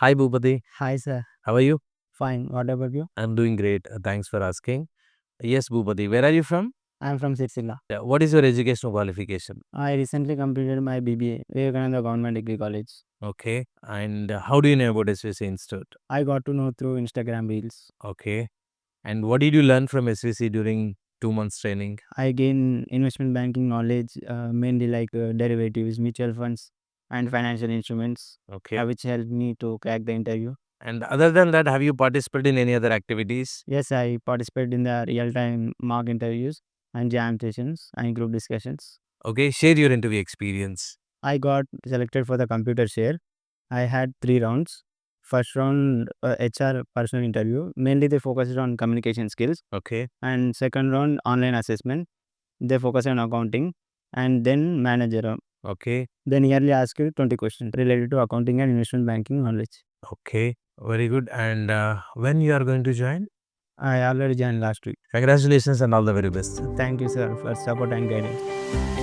Hi, Bhupati. Hi, sir. How are you? Fine. What about you? I'm doing great. Thanks for asking. Yes, Bhupati. Where are you from? I'm from Sircilla. Yeah. What is your educational qualification? I recently completed my BBA, Vivekananda Government Degree College. Okay. And how do you know about SVC Institute? I got to know through Instagram Reels. Okay. And what did you learn from SVC during 2 months training? I gain investment banking knowledge, mainly like derivatives, mutual funds, and financial instruments, Okay. which helped me to crack the interview. And other than that, have you participated in any other activities? Yes, I participated in the real-time mock interviews and jam sessions and group discussions. Okay. Share your interview experience. I got selected for the computer share. I had 3 rounds. First round, HR personal interview. Mainly they focused on communication skills. Okay. And second round, online assessment. They focus on accounting. And then manager round. Okay. They nearly asked you 20 questions related to accounting and investment banking knowledge. Okay. Very good. And when you are going to join? I already joined last week. Congratulations and all the very best. Thank you, sir, for support and guidance.